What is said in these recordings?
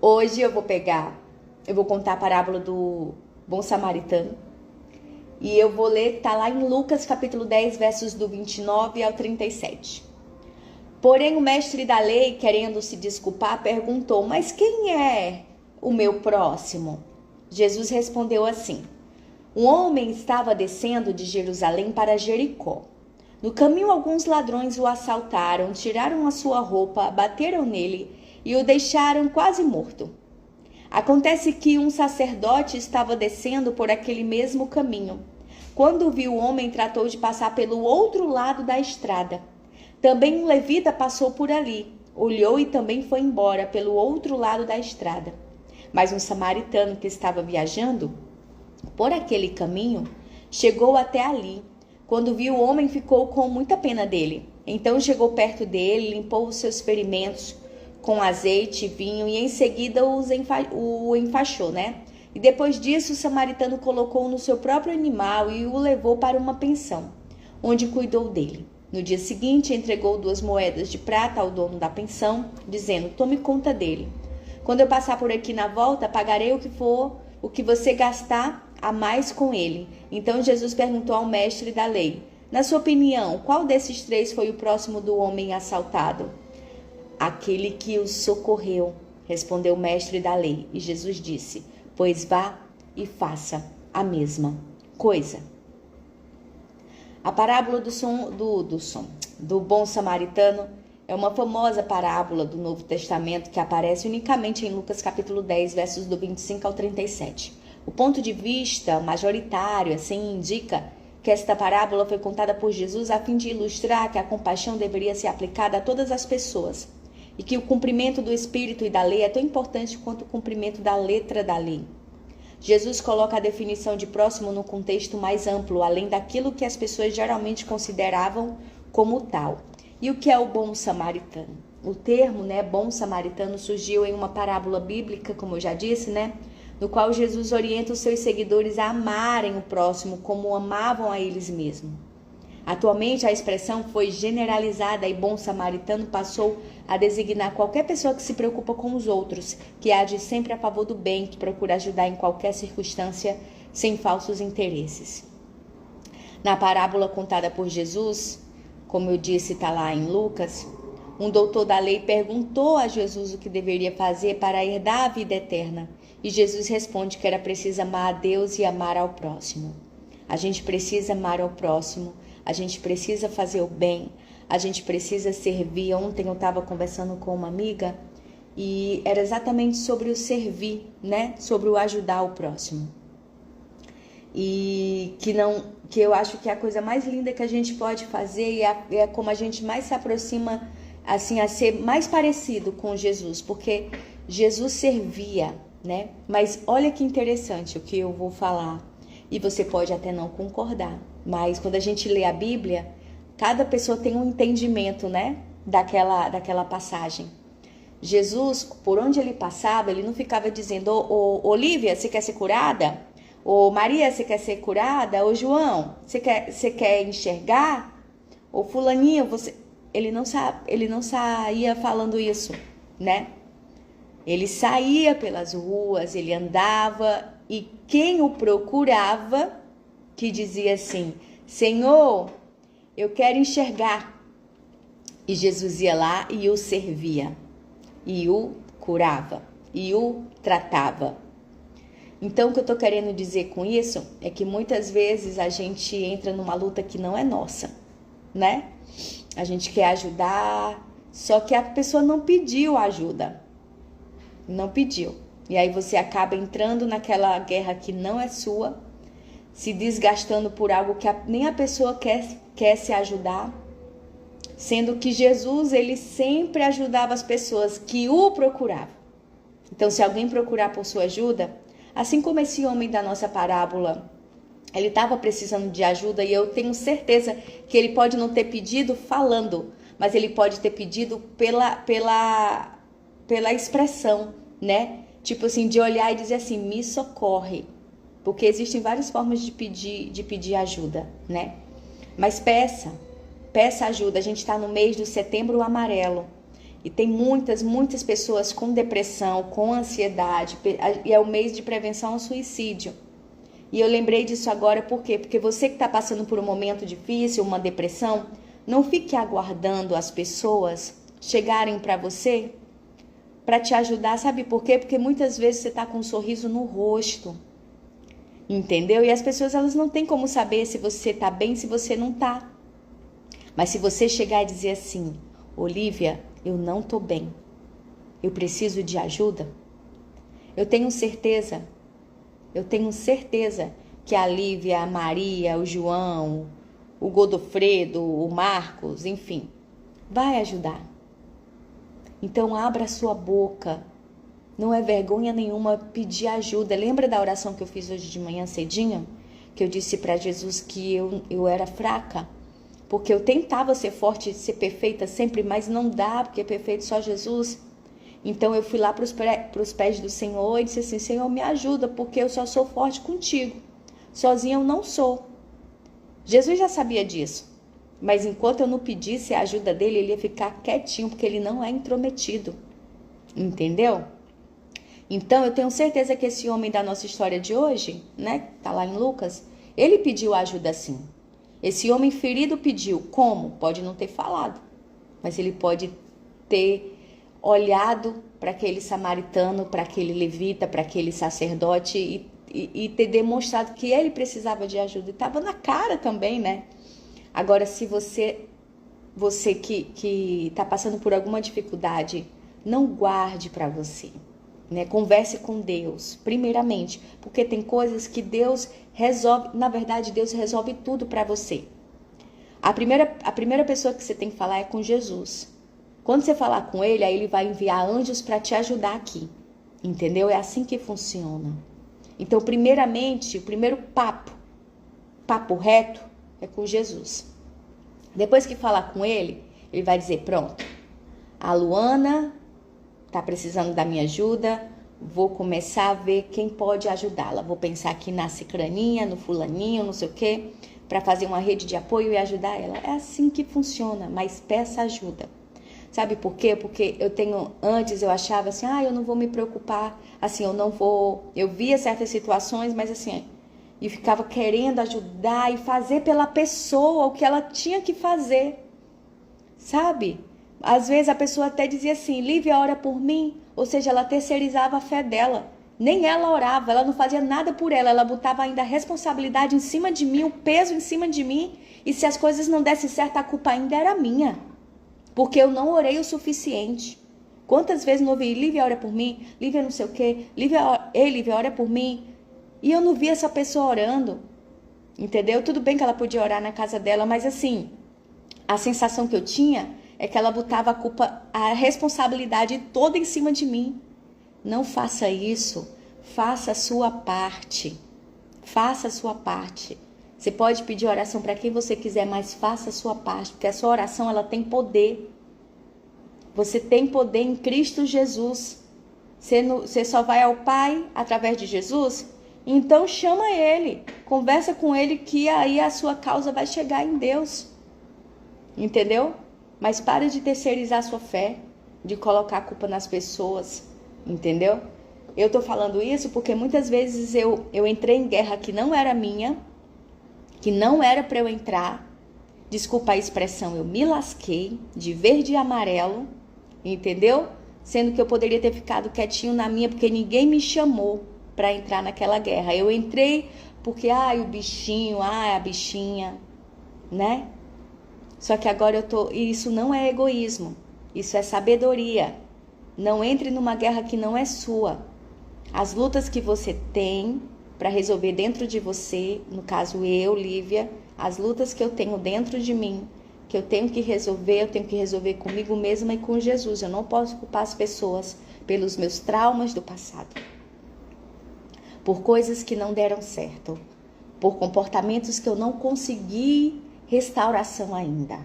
Hoje eu vou contar a parábola do bom samaritano. E eu vou ler, tá lá em Lucas capítulo 10, versos do 29 ao 37. Porém o mestre da lei, querendo se desculpar, perguntou: mas quem é o meu próximo? Jesus respondeu assim: um homem estava descendo de Jerusalém para Jericó. No caminho, alguns ladrões o assaltaram, tiraram a sua roupa, bateram nele e o deixaram quase morto. Acontece que um sacerdote estava descendo por aquele mesmo caminho. Quando viu o homem, tratou de passar pelo outro lado da estrada. Também um levita passou por ali, olhou e também foi embora pelo outro lado da estrada. Mas um samaritano que estava viajando por aquele caminho chegou até ali. Quando viu o homem, ficou com muita pena dele. Então chegou perto dele, limpou os seus ferimentos com azeite e vinho e em seguida o enfaixou, né? E depois disso o samaritano colocou no seu próprio animal e o levou para uma pensão, onde cuidou dele. No dia seguinte entregou 2 moedas de prata ao dono da pensão, dizendo: tome conta dele. Quando eu passar por aqui na volta, pagarei o que você gastar a mais com ele. Então Jesus perguntou ao mestre da lei: na sua opinião, qual desses 3 foi o próximo do homem assaltado? Aquele que o socorreu, respondeu o mestre da lei. E Jesus disse: pois vá e faça a mesma coisa. A parábola do bom samaritano é uma famosa parábola do Novo Testamento que aparece unicamente em Lucas capítulo 10, versos do 25 ao 37. O ponto de vista majoritário, assim, indica que esta parábola foi contada por Jesus a fim de ilustrar que a compaixão deveria ser aplicada a todas as pessoas e que o cumprimento do Espírito e da lei é tão importante quanto o cumprimento da letra da lei. Jesus coloca a definição de próximo no contexto mais amplo, além daquilo que as pessoas geralmente consideravam como tal. E o que é o bom samaritano? O termo, bom samaritano surgiu em uma parábola bíblica, como eu já disse, no qual Jesus orienta os seus seguidores a amarem o próximo como amavam a eles mesmos. Atualmente, a expressão foi generalizada e bom samaritano passou a designar qualquer pessoa que se preocupa com os outros, que age sempre a favor do bem, que procura ajudar em qualquer circunstância, sem falsos interesses. Na parábola contada por Jesus, como eu disse, está lá em Lucas, um doutor da lei perguntou a Jesus o que deveria fazer para herdar a vida eterna. E Jesus responde que era preciso amar a Deus e amar ao próximo. A gente precisa amar ao próximo, a gente precisa fazer o bem, a gente precisa servir. Ontem eu estava conversando com uma amiga e era exatamente sobre o servir, sobre o ajudar o próximo. E que eu acho que é a coisa mais linda que a gente pode fazer e é como a gente mais se aproxima assim, a ser mais parecido com Jesus, porque Jesus servia, Mas olha que interessante o que eu vou falar, e você pode até não concordar, mas quando a gente lê a Bíblia, cada pessoa tem um entendimento, daquela passagem. Jesus, por onde ele passava, ele não ficava dizendo: Olívia, você quer ser curada? Ô Maria, você quer ser curada? Ô João, você quer enxergar? Ô fulaninho, você... Ele não saía falando isso, Ele saía pelas ruas, ele andava, e quem o procurava, que dizia assim: Senhor, eu quero enxergar. E Jesus ia lá e o servia, e o curava, e o tratava. Então, o que eu estou querendo dizer com isso é que muitas vezes a gente entra numa luta que não é nossa, A gente quer ajudar, só que a pessoa não pediu ajuda. Não pediu. E aí você acaba entrando naquela guerra que não é sua, se desgastando por algo que nem a pessoa quer se ajudar, sendo que Jesus, ele sempre ajudava as pessoas que o procuravam. Então, se alguém procurar por sua ajuda, assim como esse homem da nossa parábola, ele estava precisando de ajuda, e eu tenho certeza que ele pode não ter pedido falando, mas ele pode ter pedido pela expressão, Tipo assim, de olhar e dizer assim: me socorre. Porque existem várias formas de pedir ajuda, Mas peça ajuda. A gente está no mês do Setembro Amarelo. E tem muitas pessoas com depressão, com ansiedade, e é o mês de prevenção ao suicídio. E eu lembrei disso agora, por quê? Porque você que está passando por um momento difícil, uma depressão, não fique aguardando as pessoas chegarem para você para te ajudar. Sabe por quê? Porque muitas vezes você está com um sorriso no rosto, entendeu? E as pessoas, elas não têm como saber se você está bem, se você não está. Mas se você chegar e dizer assim, Olívia, eu não estou bem, eu preciso de ajuda, eu tenho certeza que a Lívia, a Maria, o João, o Godofredo, o Marcos, enfim, vai ajudar. Então abra a sua boca, não é vergonha nenhuma pedir ajuda. Lembra da oração que eu fiz hoje de manhã cedinho? Que eu disse para Jesus que eu era fraca, porque eu tentava ser forte, ser perfeita sempre, mas não dá, porque é perfeito só Jesus. Então eu fui lá para os pés do Senhor e disse assim, Senhor, me ajuda, porque eu só sou forte contigo. Sozinha eu não sou. Jesus já sabia disso. Mas enquanto eu não pedisse a ajuda dele, ele ia ficar quietinho, porque ele não é intrometido. Entendeu? Então eu tenho certeza que esse homem da nossa história de hoje, né, tá lá em Lucas, ele pediu ajuda sim. Esse homem ferido pediu. Como? Pode não ter falado, mas ele pode ter olhado para aquele samaritano, para aquele levita, para aquele sacerdote e ter demonstrado que ele precisava de ajuda. E estava na cara também, né? Agora, se você que está passando por alguma dificuldade, não guarde para você, né? Converse com Deus, primeiramente, porque tem coisas que Deus resolve. Na verdade, Deus resolve tudo para você. A primeira pessoa que você tem que falar é com Jesus. Quando você falar com ele, aí ele vai enviar anjos para te ajudar aqui. Entendeu? É assim que funciona. Então, primeiramente, o primeiro papo reto, é com Jesus. Depois que falar com ele, ele vai dizer, pronto, a Luana tá precisando da minha ajuda, vou começar a ver quem pode ajudá-la. Vou pensar aqui na cicraninha, no fulaninho, não sei o quê, para fazer uma rede de apoio e ajudar ela. É assim que funciona, mas peça ajuda. Sabe por quê? Porque antes eu achava assim, eu não vou me preocupar, assim, eu via certas situações, mas assim, e ficava querendo ajudar e fazer pela pessoa o que ela tinha que fazer, sabe? Às vezes a pessoa até dizia assim, Lívia, ora por mim, ou seja, ela terceirizava a fé dela, nem ela orava, ela não fazia nada por ela botava ainda a responsabilidade em cima de mim, o peso em cima de mim, e se as coisas não dessem certo, a culpa ainda era minha, porque eu não orei o suficiente. Quantas vezes não ouvi, Lívia, ora por mim, Lívia não sei o quê, Lívia, ora por mim, e eu não vi essa pessoa orando, entendeu? Tudo bem que ela podia orar na casa dela, mas assim, a sensação que eu tinha é que ela botava a culpa, a responsabilidade toda em cima de mim. Não faça isso, faça a sua parte, faça a sua parte. Você pode pedir oração para quem você quiser, mas faça a sua parte, porque a sua oração, ela tem poder. Você tem poder em Cristo Jesus. Você só vai ao Pai através de Jesus? Então chama ele, conversa com ele, que aí a sua causa vai chegar em Deus. Entendeu? Mas para de terceirizar a sua fé, de colocar a culpa nas pessoas. Entendeu? Eu tô falando isso porque muitas vezes eu entrei em guerra que não era minha, que não era para eu entrar. Desculpa a expressão, eu me lasquei de verde e amarelo, entendeu? Sendo que eu poderia ter ficado quietinho na minha, porque ninguém me chamou para entrar naquela guerra. Eu entrei porque, o bichinho, a bichinha, né? Só que agora isso não é egoísmo, isso é sabedoria. Não entre numa guerra que não é sua. As lutas que você tem para resolver dentro de você, no caso eu, Lívia, as lutas que eu tenho dentro de mim, que eu tenho que resolver comigo mesma e com Jesus. Eu não posso culpar as pessoas pelos meus traumas do passado, por coisas que não deram certo, por comportamentos que eu não consegui restauração ainda,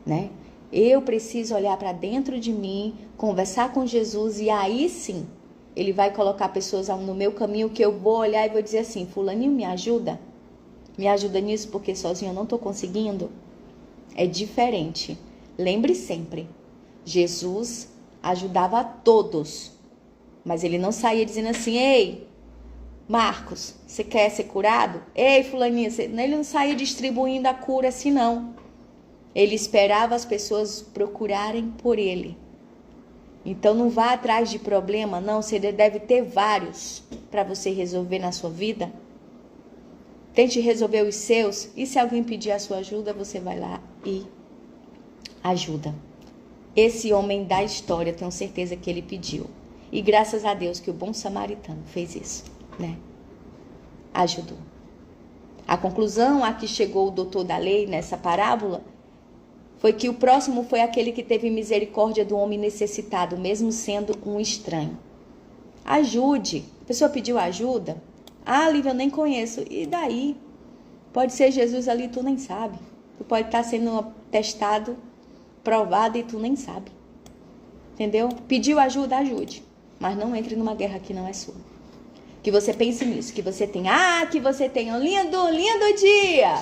né? Eu preciso olhar para dentro de mim, conversar com Jesus, e aí sim, ele vai colocar pessoas no meu caminho que eu vou olhar e vou dizer assim, fulaninho, me ajuda nisso, porque sozinho eu não estou conseguindo. É diferente. Lembre sempre, Jesus ajudava a todos, mas ele não saía dizendo assim: ei, Marcos, você quer ser curado? Ei, fulaninha, ele não saía distribuindo a cura assim, não. Ele esperava as pessoas procurarem por ele. Então não vá atrás de problema, não. Você deve ter vários para você resolver na sua vida. Tente resolver os seus. E se alguém pedir a sua ajuda, você vai lá e ajuda. Esse homem da história, tenho certeza que ele pediu. E graças a Deus que o bom samaritano fez isso, né? Ajudou. A conclusão a que chegou o doutor da lei nessa parábola foi que o próximo foi aquele que teve misericórdia do homem necessitado, mesmo sendo um estranho. Ajude. A pessoa pediu ajuda. Ah, Lívia, eu nem conheço. E daí? Pode ser Jesus ali, tu nem sabe. Tu pode estar sendo testado, provado e tu nem sabe. Entendeu? Pediu ajuda, ajude. Mas não entre numa guerra que não é sua. Que você pense nisso, que você tenha um lindo dia!